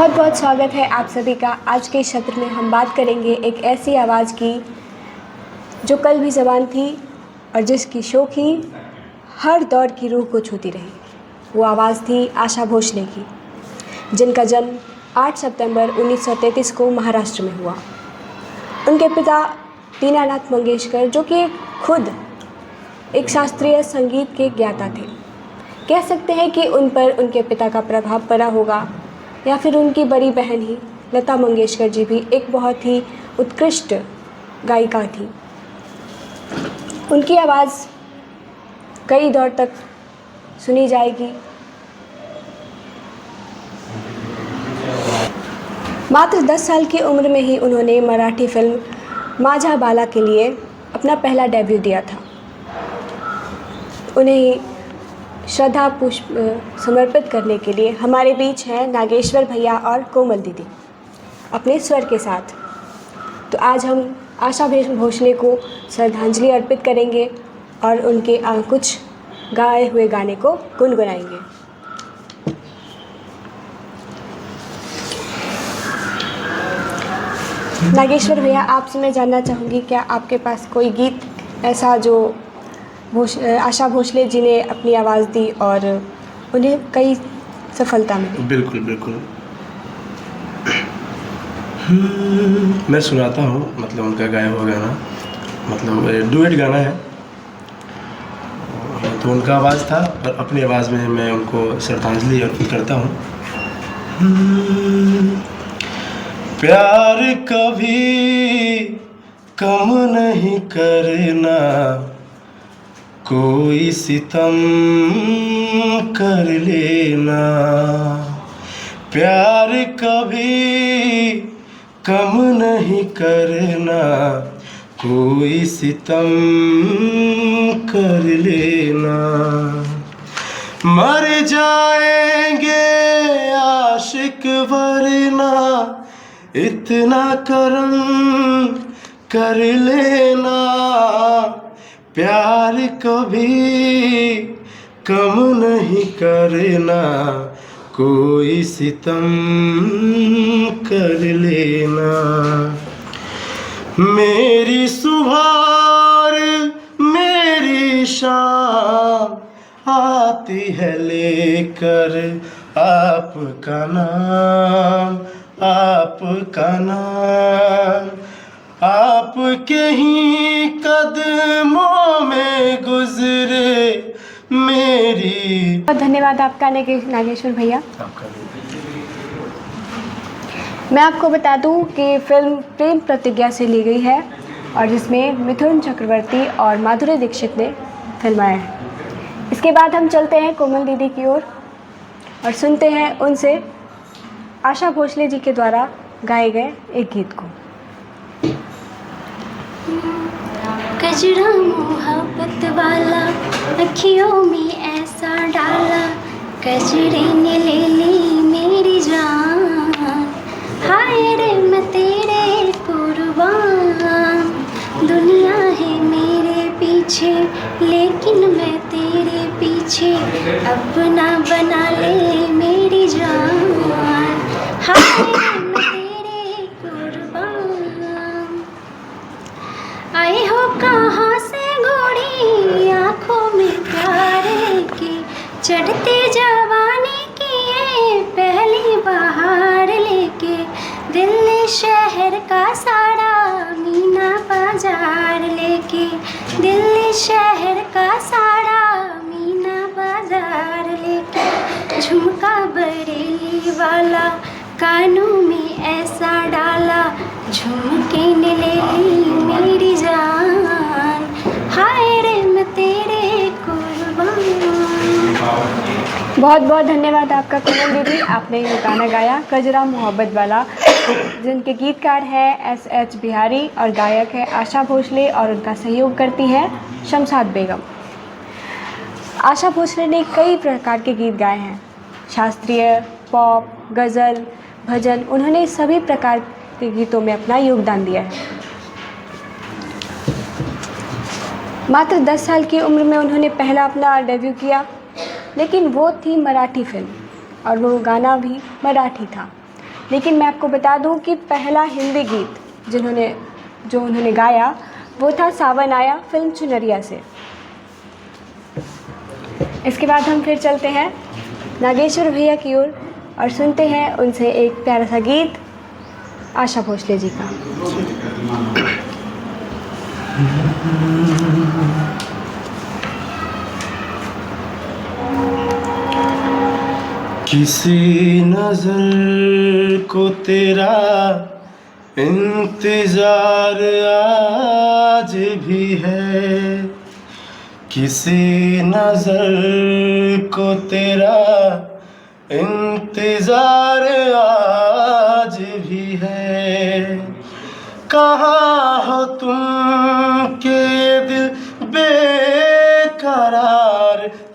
बहुत बहुत स्वागत है आप सभी का। आज के इस सत्र में हम बात करेंगे एक ऐसी आवाज़ की जो कल भी ज़बान थी और जिसकी शोखी हर दौर की रूह को छूती रही। वो आवाज़ थी आशा भोसले की, जिनका जन्म 8 सितंबर 1933 को महाराष्ट्र में हुआ। उनके पिता दीनानाथ मंगेशकर, जो कि खुद एक शास्त्रीय संगीत के ज्ञाता थे। कह सकते हैं कि उन पर उनके पिता का प्रभाव पड़ा होगा, या फिर उनकी बड़ी बहन ही लता मंगेशकर जी भी एक बहुत ही उत्कृष्ट गायिका थी। उनकी आवाज़ कई दौर तक सुनी जाएगी। मात्र 10 साल की उम्र में ही उन्होंने मराठी फिल्म माझा बाला के लिए अपना पहला डेब्यू दिया था। उन्हें श्रद्धा पुष्प समर्पित करने के लिए हमारे बीच हैं नागेश्वर भैया और कोमल दीदी अपने स्वर के साथ। तो आज हम आशा भोसले को श्रद्धांजलि अर्पित करेंगे और उनके कुछ गाए हुए गाने को गुनगुनाएंगे। नागेश्वर भैया, आपसे मैं जानना चाहूँगी, क्या आपके पास कोई गीत ऐसा जो आशा भोसले जी ने अपनी आवाज़ दी और उन्हें कई सफलता मिली? बिल्कुल बिल्कुल। मैं सुनाता हूँ, मतलब उनका गाया हुआ गाना, मतलब डुएट गाना है। तो उनका आवाज़ था और अपनी आवाज़ में मैं उनको श्रद्धांजलि अर्पित करता हूँ। प्यार कभी कम नहीं करना, कोई सितम कर लेना। प्यार कभी कम नहीं करना, कोई सितम कर लेना। मर जाएंगे आशिक वरना, इतना करम कर लेना। प्यार कभी कम नहीं करना, कोई सितम कर लेना। मेरी सुबह मेरी शाम आती है लेकर आपका नाम, आपका नाम। आपके ही कदमों में गुजरे मेरी। बहुत धन्यवाद आपका नागेश्वर भैया। मैं आपको बता दूं कि फिल्म प्रेम प्रतिज्ञा से ली गई है और जिसमें मिथुन चक्रवर्ती और माधुरी दीक्षित ने फिल्माया है। इसके बाद हम चलते हैं कोमल दीदी की ओर और सुनते हैं उनसे आशा भोसले जी के द्वारा गाए गए एक गीत को। कजरा मोहब्बत वाला अखियों में ऐसा डाला, कजरे ने ले ली मेरी जान। हाय रे मैं तेरे कुर्बान, दुनिया है मेरे पीछे लेकिन मैं तेरे पीछे, अपना बना ले मेरी जान। हाय रे मैं तेरे कुर्बान। आए हो कहाँ से घोड़ी आँखों में प्यार के, चढ़ते जवानी की ये पहली बहार लेके। दिल्ली शहर का सारा मीना बाजार लेके, दिल्ली शहर का सारा मीना बाजार लेके। झुमका बरेली वाला कानों में ऐसा डाला, झुमके ने ले ली मेरी जान। हाय रे मैं तेरे कुर्बान। बहुत बहुत धन्यवाद आपका कोमल दीदी, आपने ये गाना गाया कजरा मोहब्बत वाला, जिनके गीतकार है SH बिहारी और गायक है आशा भोसले और उनका सहयोग करती है शमशाद बेगम। आशा भोसले ने कई प्रकार के गीत गाए हैं, शास्त्रीय, पॉप, गज़ल, भजन। उन्होंने सभी प्रकार के गीतों में अपना योगदान दिया है। मात्र 10 साल की उम्र में उन्होंने पहला अपना डेब्यू किया, लेकिन वो थी मराठी फिल्म और वो गाना भी मराठी था। लेकिन मैं आपको बता दूं कि पहला हिंदी गीत जो उन्होंने गाया वो था सावन आया फिल्म चुनरिया से। इसके बाद हम फिर चलते हैं नागेश्वर भैया की ओर और सुनते हैं उनसे एक प्यारा सा गीत आशा भोसले जी का। किसी नजर को तेरा इंतजार आज भी है, किसी नजर को तेरा इंतजार आज भी है। कहाँ हो तुम के दिल बेकरार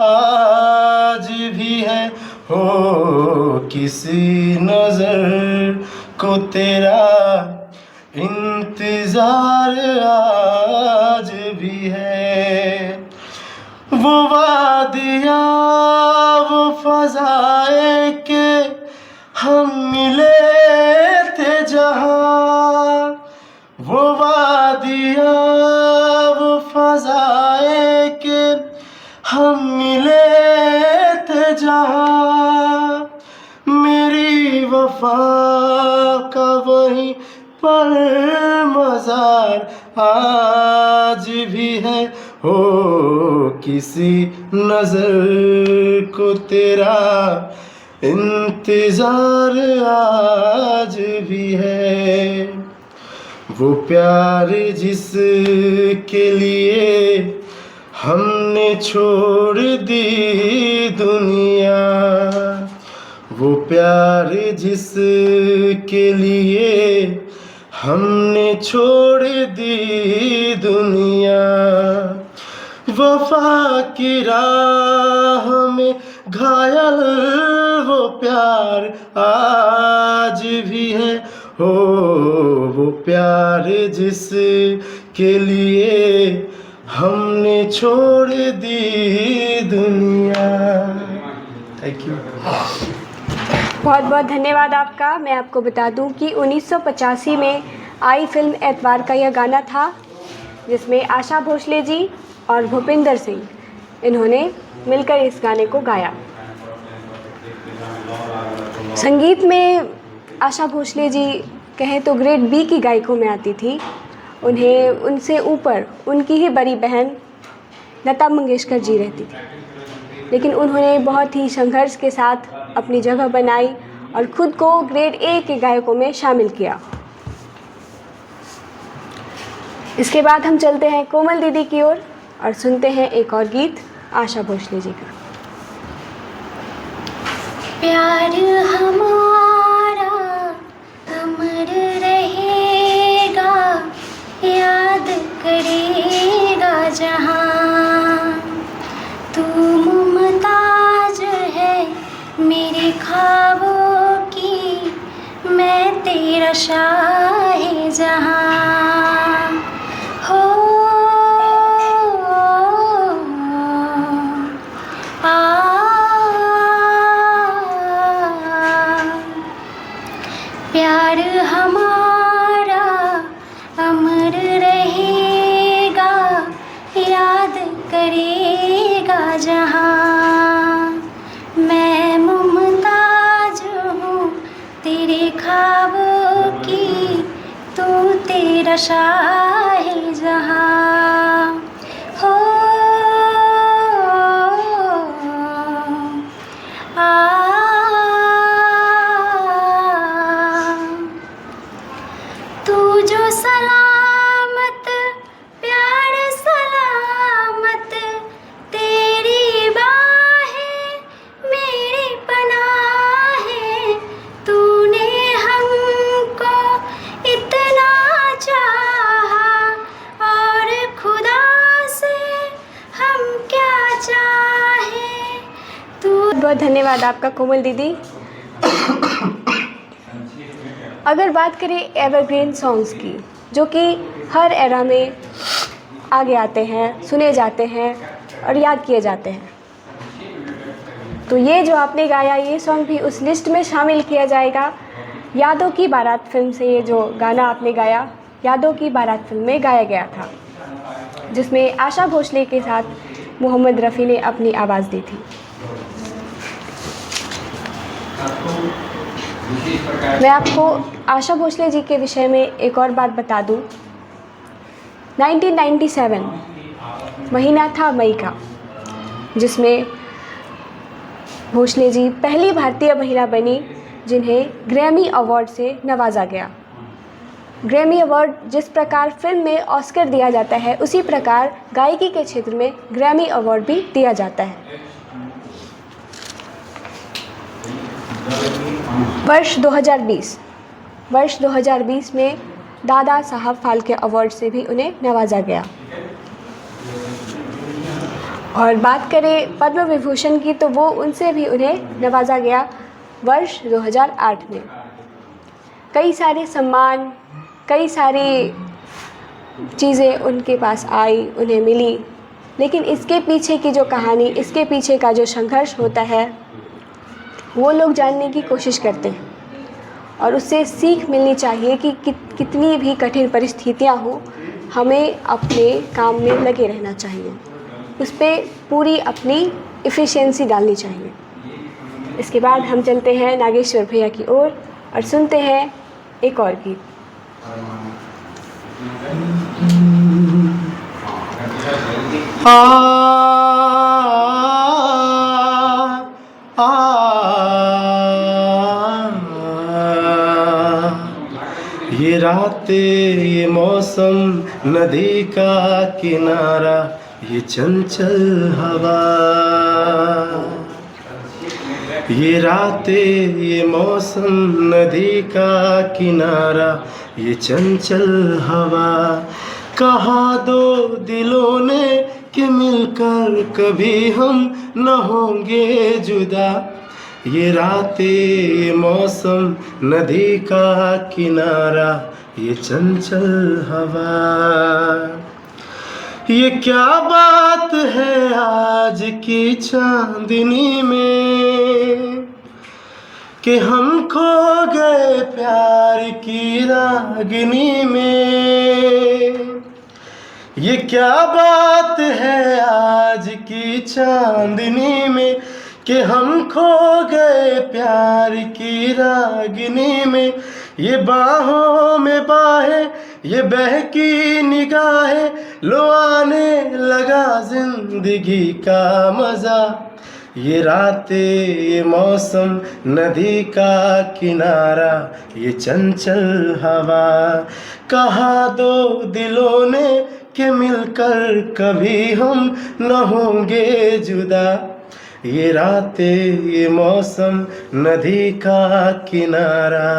आज भी है, हो किसी नजर को तेरा इंतजार आज भी है। वो वादिया वो फजाए के हम मिले थे जहाँ, वो वादिया वो फजाए के हम मिले थे जहाँ, मेरी वफा का वहीं पर मज़ार आज भी है, हो किसी नजर को तेरा इंतजार आज भी है। वो प्यार जिसके लिए हमने छोड़ दी दुनिया, वो प्यार जिसके लिए हमने छोड़ दी दुनिया, वफा की राह में घायल वो प्यार आज भी है, हो वो प्यार जिसके लिए हमने छोड़ दी दुनिया। Thank you. बहुत बहुत धन्यवाद आपका। मैं आपको बता दूं कि 1985 में आई फिल्म एतवार का यह गाना था, जिसमें आशा भोसले जी और भूपिंदर सिंह इन्होंने मिलकर इस गाने को गाया। संगीत में आशा भोसले जी कहें तो ग्रेड बी की गायकों में आती थी। उन्हें उनसे ऊपर उनकी ही बड़ी बहन लता मंगेशकर जी रहती थी, लेकिन उन्होंने बहुत ही संघर्ष के साथ अपनी जगह बनाई और ख़ुद को ग्रेड ए के गायकों में शामिल किया। इसके बाद हम चलते हैं कोमल दीदी की ओर और सुनते हैं एक और गीत आशा भोसले जी का। प्यार हमारा अमर रहेगा, याद करेगा जहाँ, तू मुमताज है मेरे ख्वाबों की, मैं तेरा शाहे जहाँ, हो प्यार हमारा अमर रहेगा, याद करेगा जहाँ, मैं मुमताज हूँ तेरे ख्वाबों की, तू तेरा शाहे जहाँ, हो तू जो सलामत प्यार सलामत, तेरी बाहें मेरी पनाहें, तूने हमको इतना चाहा और खुदा से हम क्या चाहें तू। बहुत धन्यवाद आपका कोमल दीदी। अगर बात करें एवरग्रीन सॉन्ग्स की, जो कि हर एरा में आगे आते हैं, सुने जाते हैं और याद किए जाते हैं, तो ये जो आपने गाया ये सॉन्ग भी उस लिस्ट में शामिल किया जाएगा यादों की बारात फिल्म से ये जो गाना आपने गाया, यादों की बारात फिल्म में गाया गया था, जिसमें आशा भोसले के साथ मोहम्मद रफ़ी ने अपनी आवाज़ दी थी। मैं आपको आशा भोसले जी के विषय में एक और बात बता दूं। 1997 महीना था मई का, जिसमें भोसले जी पहली भारतीय महिला बनी जिन्हें ग्रैमी अवार्ड से नवाजा गया। ग्रैमी अवार्ड जिस प्रकार फिल्म में ऑस्कर दिया जाता है, उसी प्रकार गायकी के क्षेत्र में ग्रैमी अवार्ड भी दिया जाता है। वर्ष 2020 में दादा साहब फाल्के अवार्ड से भी उन्हें नवाजा गया। और बात करें पद्म विभूषण की, तो वो उनसे भी उन्हें नवाजा गया वर्ष 2008 में। कई सारे सम्मान, कई सारी चीज़ें उनके पास आई, उन्हें मिली, लेकिन इसके पीछे की जो कहानी, इसके पीछे का जो संघर्ष होता है, वो लोग जानने की कोशिश करते हैं और उससे सीख मिलनी चाहिए कि कितनी भी कठिन परिस्थितियाँ हो, हमें अपने काम में लगे रहना चाहिए, उस पर पूरी अपनी एफिशिएंसी डालनी चाहिए। इसके बाद हम चलते हैं नागेश्वर भैया की ओर और सुनते हैं एक और गीत। ये रातें, ये मौसम, नदी का किनारा, ये चंचल हवा। ये रातें, ये मौसम, नदी का किनारा, ये चंचल हवा। कहा दो दिलों ने कि मिलकर कभी हम न होंगे जुदा। ये रातें, ये मौसम, नदी का किनारा, ये चंचल हवा। ये क्या बात है आज की चांदनी में कि हम खो गए प्यार की रागनी में। ये क्या बात है आज की चांदनी में कि हम खो गए प्यार की रागनी में। ये बाहों में बाहें, ये बहकी निगाहें, लो आने लगा जिंदगी का मज़ा। ये रातें, ये मौसम, नदी का किनारा, ये चंचल हवा। कहा दो दिलों ने कि मिलकर कभी हम न होंगे जुदा। ये रातें, ये मौसम, नदी का किनारा,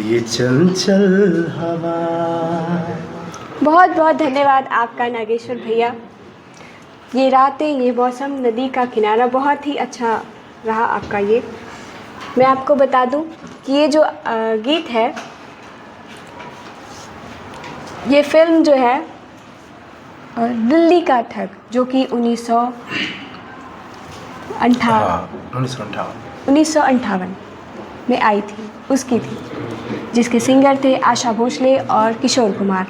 ये चंचल हवा। बहुत बहुत धन्यवाद आपका नागेश्वर भैया। ये रातें, ये मौसम, नदी का किनारा, बहुत ही अच्छा रहा आपका ये। मैं आपको बता दूं कि ये जो गीत है, ये फिल्म जो है दिल्ली का ठग, जो कि 1958 में आई थी, उसकी थी, जिसके सिंगर थे आशा भोसले और किशोर कुमार।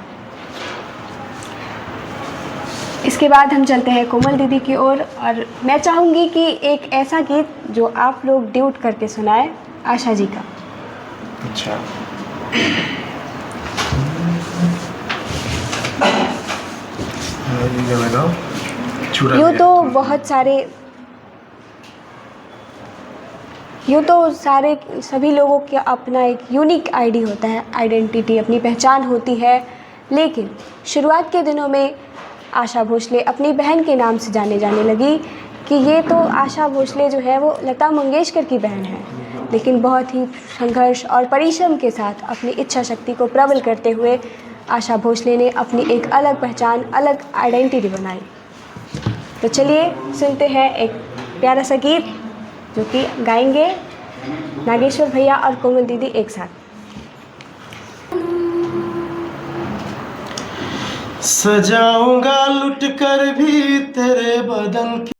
इसके बाद हम चलते हैं कोमल दीदी की ओर और मैं चाहूँगी कि एक ऐसा गीत जो आप लोग ड्यूट करके सुनाए आशा जी का। अच्छा, यूँ तो सारे सभी लोगों का अपना एक यूनिक आईडी होता है, आइडेंटिटी, अपनी पहचान होती है, लेकिन शुरुआत के दिनों में आशा भोसले अपनी बहन के नाम से जाने लगी कि ये तो आशा भोसले जो है वो लता मंगेशकर की बहन है। लेकिन बहुत ही संघर्ष और परिश्रम के साथ अपनी इच्छा शक्ति को प्रबल करते हुए आशा भोसले ने अपनी एक अलग पहचान, अलग आइडेंटिटी बनाई। तो चलिए सुनते हैं एक प्यारा सा गीत जो कि गाएंगे नागेश्वर भैया और कोमल दीदी एक साथ। सजाऊंगा लुट कर भी तेरे बदन की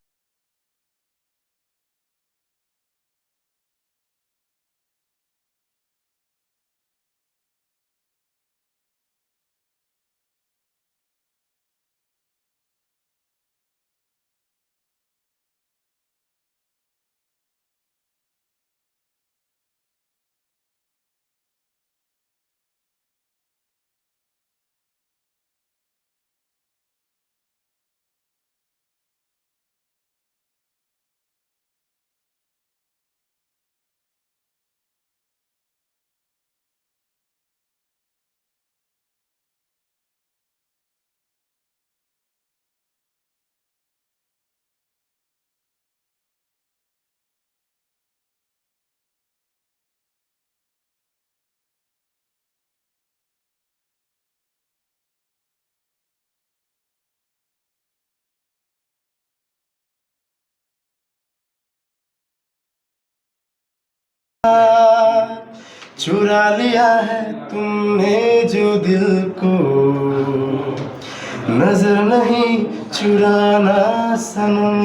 चुरा लिया है तुमने जो दिल को, नजर नहीं चुराना सनम।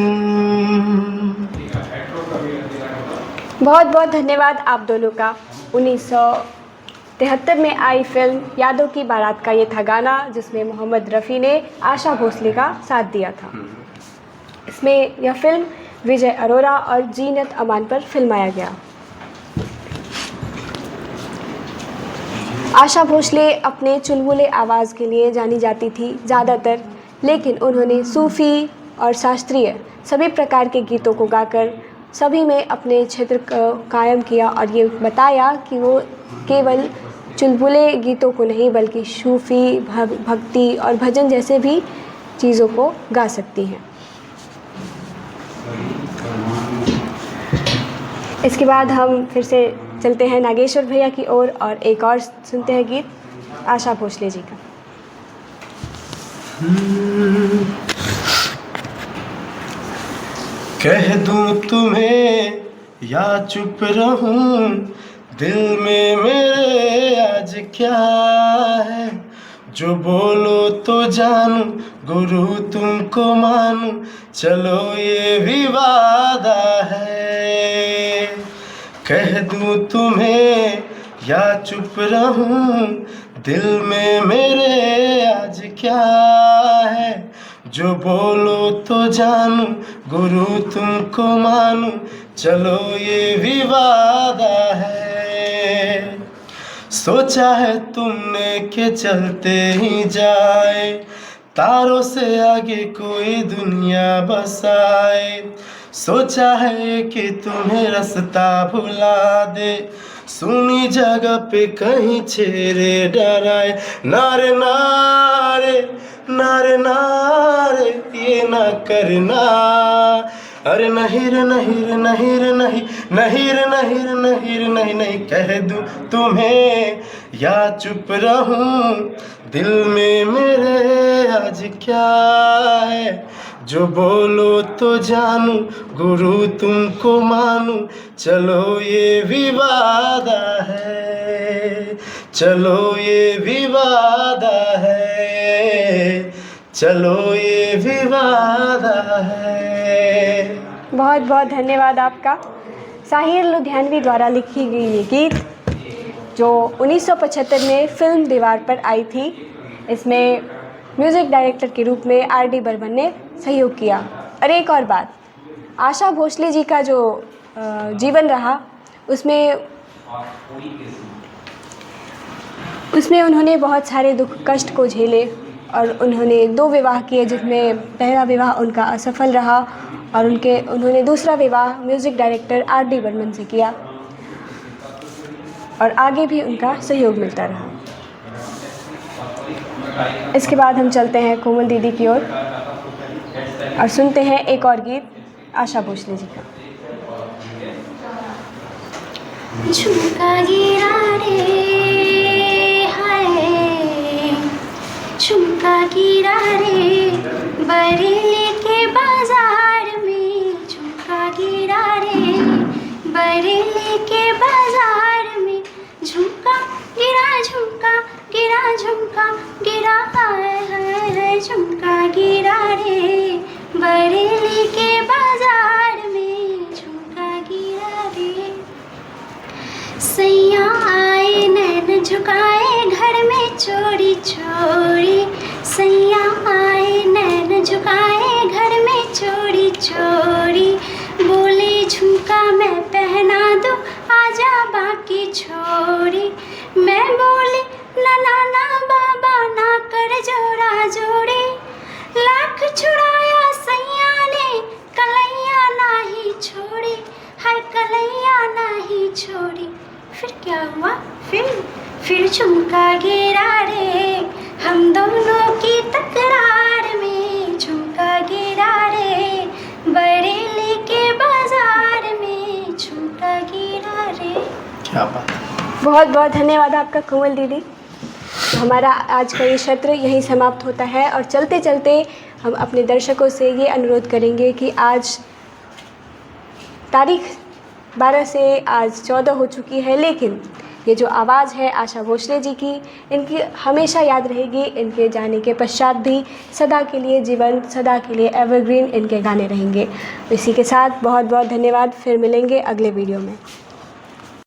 बहुत बहुत धन्यवाद आप दोनों का। 1973 में आई फिल्म यादों की बारात का ये था गाना, जिसमें मोहम्मद रफ़ी ने आशा भोसले का साथ दिया था। इसमें यह फिल्म विजय अरोरा और जीनत अमान पर फिल्माया गया। आशा भोसले अपने चुलबुले आवाज़ के लिए जानी जाती थी ज़्यादातर, लेकिन उन्होंने सूफ़ी और शास्त्रीय सभी प्रकार के गीतों को गाकर सभी में अपने क्षेत्र को कायम किया और ये बताया कि वो केवल चुलबुले गीतों को नहीं बल्कि सूफ़ी, भक्ति और भजन जैसे भी चीज़ों को गा सकती हैं। इसके बाद हम फिर से चलते हैं नागेश्वर भैया की ओर और एक और सुनते हैं गीत आशा भोसले जी का। कह दूं तुम्हें या चुप रहूं, दिल में मेरे आज क्या है, जो बोलो तो जानूं, गुरु तुमको मानूं, चलो ये भी वादा है। कह दूं तुम्हें या चुप रहूं, दिल में मेरे आज क्या है, जो बोलो तो जानूं, गुरु तुमको मानूं, चलो ये भी वादा है। सोचा है तुमने कि चलते ही जाए, तारों से आगे कोई दुनिया बसाए। सोचा है कि तुम्हें रास्ता भुला दे, सुनी जगह पे कहीं छेड़े डराए। नारे नारे नारे नारे ये ना करना, अरे नहीं रे नहीं रे नहीं रे नहीं, नहीं रे नहीं रे नहीं रे नहीं, नहीं कह दूं तुम्हें या चुप रहूं, दिल में मेरे आज क्या है, जो बोलो तो जानूं, गुरु तुमको मानूं, चलो ये भी वादा है, चलो ये भी वादा है, चलो ये भी वादा है। बहुत बहुत धन्यवाद आपका। साहिर लुधियानवी द्वारा लिखी गई ये गीत जो 1975 में फिल्म दीवार पर आई थी। इसमें म्यूज़िक डायरेक्टर के रूप में R.D. बर्मन ने सहयोग किया। और एक और बात, आशा भोसले जी का जो जीवन रहा उसमें उन्होंने बहुत सारे दुख कष्ट को झेले और उन्होंने 2 विवाह किए, जिसमें पहला विवाह उनका असफल रहा और उन्होंने दूसरा विवाह म्यूज़िक डायरेक्टर R.D. बर्मन से किया और आगे भी उनका सहयोग मिलता रहा। इसके बाद हम चलते हैं कोमल दीदी की ओर और सुनते हैं एक और गीत आशा भोसले जी का। झुमका गिरा रे हाय, झुमका गिरा रे बरेली के बाजार में, झुमका गिरा रे बरेली के बाजार में, झुमका गिरा झुमका गिरा झुमका गिरा हाय, झुमका गिरा रे बरेली के बाजार में, झुमका गिरा रे। सैया आए नैन झुकाए घर में चोरी चोरी, सैया आए नैन झुकाए घर में चोरी चोरी, बोले झुमका मैं पहना दूं आजा बाकी छोरी, मैं बोली ना ना ना बाबा ना कर जोड़ा जोड़ी, लाख छुड़ाया सैया ने कलैया नाही छोड़ी, हाय कलैया नाही छोड़ी। फिर क्या हुआ, फिर झुमका गिरा रे हम दोनों की तकरार में, झुमका गिरा रे बरेली के बाजार में, झुमका गिरा रे। क्या बात। बहुत बहुत धन्यवाद आपका कोमल दीदी। तो हमारा आज का ये सत्र यहीं समाप्त होता है और चलते चलते हम अपने दर्शकों से ये अनुरोध करेंगे कि आज तारीख 12 से आज 14 हो चुकी है, लेकिन ये जो आवाज़ है आशा भोसले जी की, इनकी हमेशा याद रहेगी। इनके जाने के पश्चात भी सदा के लिए जीवन, सदा के लिए एवरग्रीन इनके गाने रहेंगे। इसी के साथ बहुत बहुत धन्यवाद। फिर मिलेंगे अगले वीडियो में।